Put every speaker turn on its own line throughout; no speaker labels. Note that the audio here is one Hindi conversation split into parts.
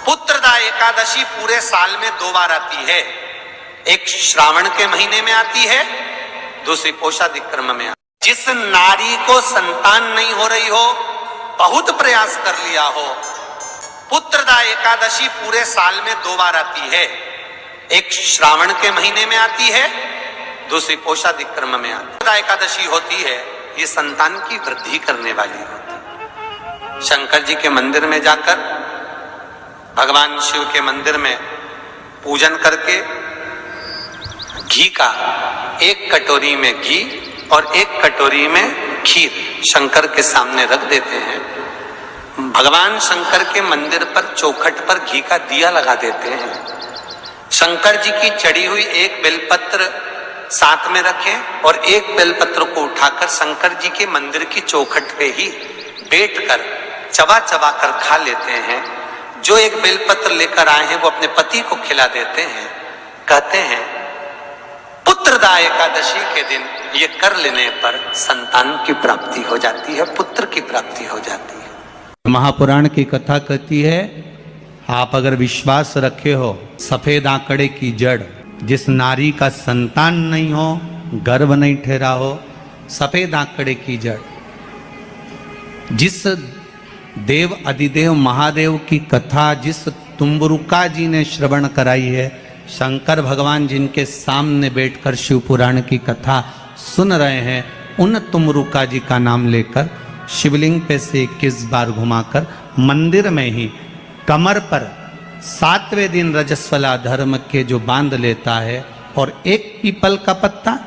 पुत्रदा एकादशी पूरे साल में 2 बार आती है। एक श्रावण के महीने में आती है, दूसरी पोषादिक्रम में आती है। जिस नारी को संतान नहीं हो रही हो, बहुत प्रयास कर लिया हो, पुत्रदा एकादशी पूरे साल में 2 बार आती है। एक श्रावण के महीने में आती है, दूसरी पोषादिक्रम में आती है। पुत्रदा एकादशी होती है, ये संतान की वृद्धि करने वाली होती है। शंकर जी के मंदिर में जाकर, भगवान शिव के मंदिर में पूजन करके घी का 1 कटोरी में घी और 1 कटोरी में खीर शंकर के सामने रख देते हैं। भगवान शंकर के मंदिर पर चौखट पर घी का दिया लगा देते हैं। शंकर जी की चढ़ी हुई 1 बेलपत्र साथ में रखें और 1 बेलपत्र को उठाकर शंकर जी के मंदिर की चौखट पे ही बैठकर चबा चबा कर खा लेते हैं। जो 1 बेलपत्र लेकर आए हैं वो अपने पति को खिला देते हैं। कहते हैं पुत्रदा एकादशी के दिन ये कर लेने पर संतान की प्राप्ति हो जाती है, पुत्र की प्राप्ति हो जाती है।
महापुराण की कथा कहती है, आप अगर विश्वास रखे हो, सफेद आंकड़े की जड़, जिस नारी का संतान नहीं हो, गर्भ नहीं ठहरा हो, सफेद आंकड़े की जड़, जिस देव अधिदेव महादेव की कथा जिस तुम्बरुका जी ने श्रवण कराई है, शंकर भगवान जिनके सामने बैठकर शिव पुराण की कथा सुन रहे हैं, उन तुम्बरुका जी का नाम लेकर शिवलिंग पे से 21 बार घुमाकर मंदिर में ही कमर पर 7वें दिन रजस्वला धर्म के जो बांध लेता है और 1 पीपल का पत्ता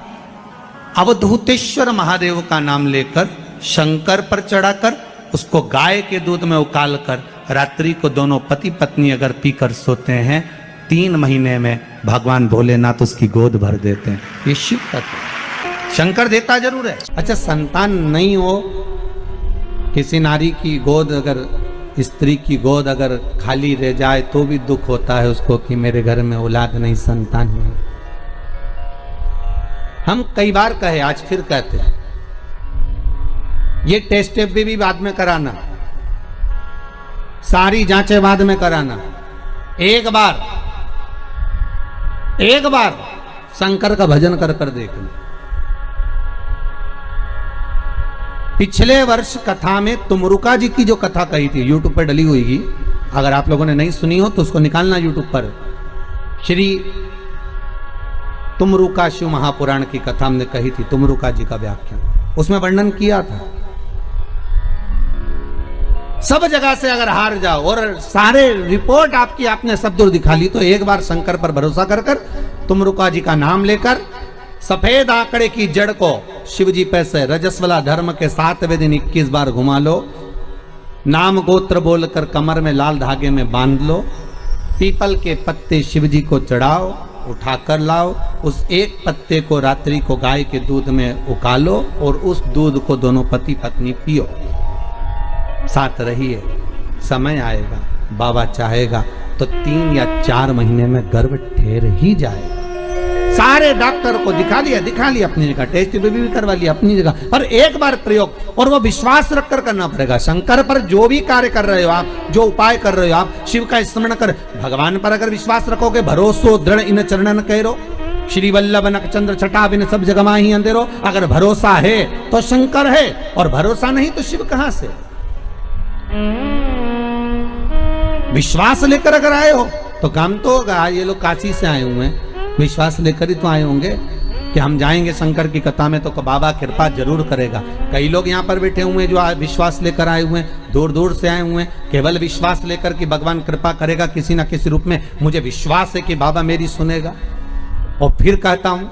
अवधूतेश्वर महादेव का नाम लेकर शंकर पर चढ़ाकर उसको गाय के दूध में उकाल कर रात्रि को दोनों पति पत्नी अगर पीकर सोते हैं, 3 महीने में भगवान भोलेनाथ उसकी गोद भर देते हैं। ये शिव तत्व। शंकर देता जरूर है। अच्छा, संतान नहीं हो, किसी नारी की गोद अगर, स्त्री की गोद अगर खाली रह जाए तो भी दुख होता है उसको कि मेरे घर में औलाद नहीं, संतान नहीं। हम कई बार कहे, आज फिर कहते हैं, ये टेस्ट भी बाद में कराना, सारी जांचें बाद में कराना। एक बार शंकर का भजन कर कर देखना। पिछले वर्ष कथा में तुमरुका जी की जो कथा कही थी, यूट्यूब पर डली हुई, अगर आप लोगों ने नहीं सुनी हो तो उसको निकालना यूट्यूब पर। श्री तुमरुका शिव महापुराण की कथा हमने कही थी, तुमरुका जी का व्याख्यान, उसमें वर्णन किया था। सब जगह से अगर हार जाओ और सारे रिपोर्ट आपकी आपने सब दूर दिखा ली, तो एक बार शंकर पर भरोसा कर कर तुमरुका जी का नाम लेकर सफेद आंकड़े की जड़ को शिव जी पे से रजस्वला धर्म के 7वें दिन 21 बार घुमा लो, नाम गोत्र बोलकर कमर में लाल धागे में बांध लो, पीपल के पत्ते शिव जी को चढ़ाओ, उठाकर लाओ, उस 1 पत्ते को रात्रि को गाय के दूध में उकालो और उस दूध को दोनों पति पत्नी पियो, साथ रहिए। समय आएगा, बाबा चाहेगा तो 3 या 4 महीने में गर्भ ठहर ही जाएगा। सारे डॉक्टर को दिखा लिया अपनी जगह, टेस्ट भी करवा लिया अपनी जगह, और एक बार प्रयोग, और वो विश्वास रखकर करना पड़ेगा। शंकर पर जो भी कार्य कर रहे हो आप, जो उपाय कर रहे हो आप, शिव का स्मरण कर, भगवान पर अगर विश्वास रखोगे, भरोसो दृढ़ इन चरणन करो, श्री वल्लभ नख चंद्र छटा बिन सब जगह माही अंधेरो। अगर भरोसा है तो शंकर है, और भरोसा नहीं तो शिव कहां से। विश्वास लेकर अगर आए हो तो काम तो होगा। ये लोग काशी से आए हुए हैं, विश्वास लेकर ही तो आए होंगे कि हम जाएंगे शंकर की कथा में तो बाबा कृपा जरूर करेगा। कई लोग यहाँ पर बैठे हुए हैं जो विश्वास लेकर आए हुए हैं, दूर दूर से आए हुए हैं, केवल विश्वास लेकर कि भगवान कृपा करेगा किसी ना किसी रूप में, मुझे विश्वास है कि बाबा मेरी सुनेगा। और फिर कहता हूं,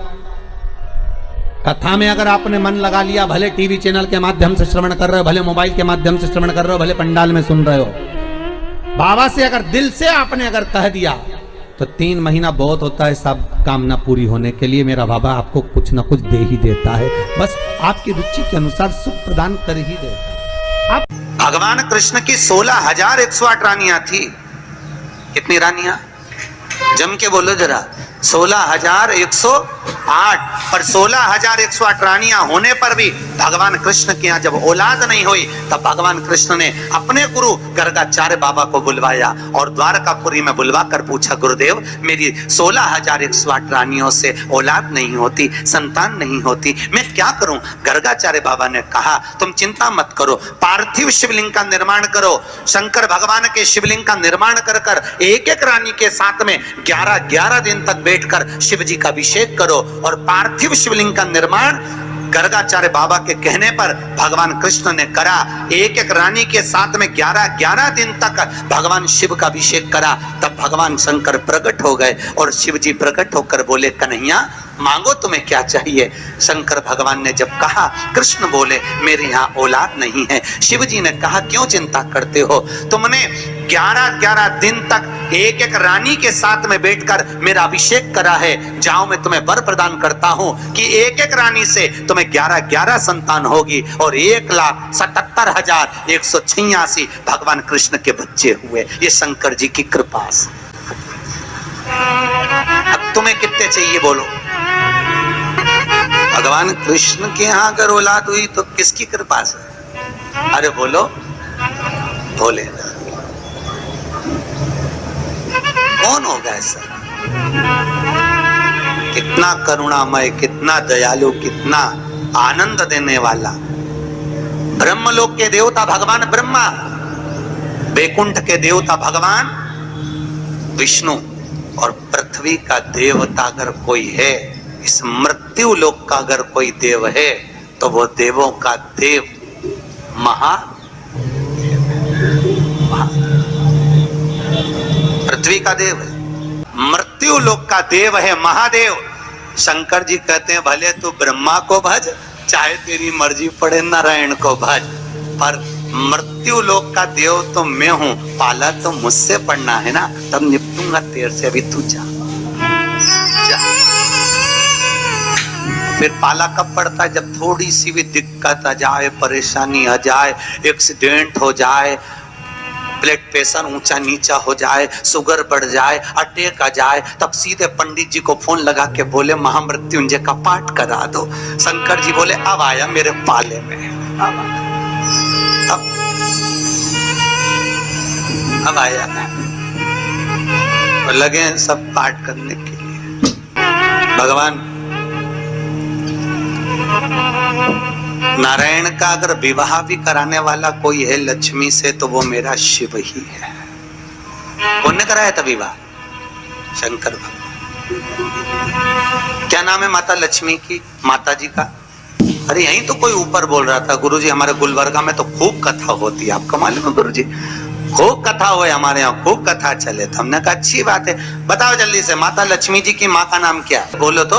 कथा में अगर आपने मन लगा लिया, भले टीवी चैनल के माध्यम से श्रवण कर रहे हो, भले मोबाइल के माध्यम से श्रवण कर रहे हो, भले पंडाल में सुन रहे हो, बाबा से अगर दिल से आपने अगर कह दिया तो 3 महीना बहुत होता है सब कामना पूरी होने के लिए। मेरा बाबा आपको कुछ ना कुछ दे ही देता है, बस आपकी रुचि के अनुसार सुख प्रदान कर ही देता है।
भगवान कृष्ण की 16,108 रानियां थी। कितनी रानियां? जम के बोलो जरा। 16,108 8 पर 16,108 रानियां होने पर भी भगवान कृष्ण के यहाँ जब औलाद नहीं हुई तब भगवान कृष्ण ने अपने गुरु गर्गाचार्य बाबा को बुलवाया और द्वारकापुरी में बुलवा कर पूछा, गुरुदेव मेरी 16,108 रानियों से औलाद नहीं होती, संतान नहीं होती, मैं क्या करूं? गर्गाचार्य बाबा ने कहा, तुम चिंता मत करो, पार्थिव शिवलिंग का निर्माण करो। शंकर भगवान के शिवलिंग का निर्माण कर कर एक एक रानी के साथ में 11-11 दिन तक बैठकर शिव जी का अभिषेक करो। और पार्थिव शिवलिंग का निर्माण गर्गाचार्य बाबा के कहने पर भगवान कृष्ण ने करा। एक एक रानी के साथ में 11-11 दिन तक भगवान शिव का अभिषेक करा। तब भगवान शंकर प्रकट हो गए और शिव जी प्रकट होकर बोले, कन्हैया मांगो तुम्हें क्या चाहिए? शंकर भगवान ने जब कहा, कृष्ण बोले मेरे यहाँ औलाद नहीं है। शिव जी ने कहा, क्यों चिंता करते हो? तुमने 11-11 दिन तक एक एक रानी के साथ में बैठकर मेरा अभिषेक करा है। जाओ मैं तुम्हें वर प्रदान करता हूं कि एक एक रानी से तुम्हें 11-11 संतान होगी और 1,77,186 भगवान कृष्ण के बच्चे हुए। ये शंकर जी की कृपा से। अब तुम्हें कितने चाहिए बोलो? भगवान कृष्ण के यहाँ अगर औलाद हुई तो किसकी कृपा से? अरे बोलो, भोले। कौन होगा ऐसा? कितना करुणामय, कितना दयालु, कितना आनंद देने वाला। ब्रह्मलोक के देवता भगवान ब्रह्मा, वैकुंठ के देवता भगवान विष्णु और पृथ्वी का देवता अगर कोई है, इस मृत्यु लोक का अगर कोई देव है तो वो देवों का देव पृथ्वी का देव है, मृत्यु लोक का देव है महादेव। शंकर जी कहते हैं, भले तू ब्रह्मा को भज, चाहे तेरी मर्जी पड़े नारायण को भज, पर मृत्यु लोक का देव तो मैं हूं, पाला तो मुझसे पड़ना है ना, तब निपटूंगा तेरे से। अभी तू जा। फिर पाला कब पड़ता है? जब थोड़ी सी भी दिक्कत आ जाए, परेशानी आ जाए, एक्सीडेंट हो जाए, ब्लड प्रेशर ऊंचा नीचा हो जाए, शुगर बढ़ जाए, अटैक आ जाए, तब सीधे पंडित जी को फोन लगा के बोले महामृत्युंजय का पाठ करा दो। शंकर जी बोले अब आया मेरे पाले में, अब आया और लगे सब पाठ करने के लिए। भगवान नारायण का अगर विवाह भी कराने वाला कोई है लक्ष्मी से तो वो मेरा शिव ही है। कौन ने कराया था विवाह? शंकर भगवान। क्या नाम है माता लक्ष्मी की, माता जी का? अरे यहीं तो कोई ऊपर बोल रहा था, गुरुजी हमारे गुलबर्गा में तो खूब कथा होती है, आपको मालूम है गुरुजी? खूब कथा हुए हमारे यहाँ, खूब कथा चले। तो हमने कहा अच्छी बात है, बताओ जल्दी से माता लक्ष्मी जी की माँ का नाम क्या? बोलो तो।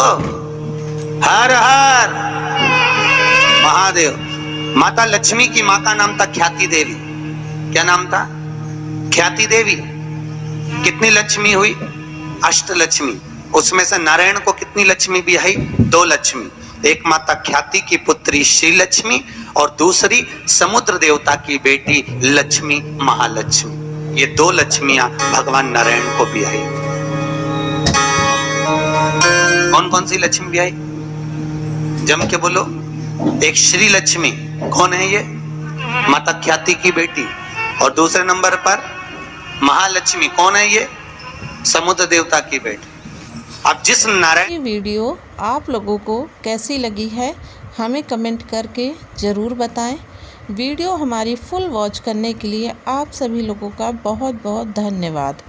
हर हर महादेव। माता लक्ष्मी की माँ का नाम था ख्याति देवी। क्या नाम था? ख्याति देवी। कितनी लक्ष्मी हुई? अष्टलक्ष्मी। उसमें से नारायण को कितनी लक्ष्मी भी आई? 2 लक्ष्मी। एक माता ख्याति की पुत्री श्री लक्ष्मी और दूसरी समुद्र देवता की बेटी लक्ष्मी महालक्ष्मी। ये 2 लक्ष्मियां भगवान नारायण को भी आई। कौन कौन सी लक्ष्मी भी आई? जम के बोलो। एक श्री लक्ष्मी, कौन है ये? माता ख्याति की बेटी। और दूसरे नंबर पर महालक्ष्मी, कौन है ये? समुद्र देवता की बेटी। अब जिस नारायण।
ये वीडियो आप लोगों को कैसी लगी है हमें कमेंट करके ज़रूर बताएं। वीडियो हमारी फुल वॉच करने के लिए आप सभी लोगों का बहुत बहुत धन्यवाद।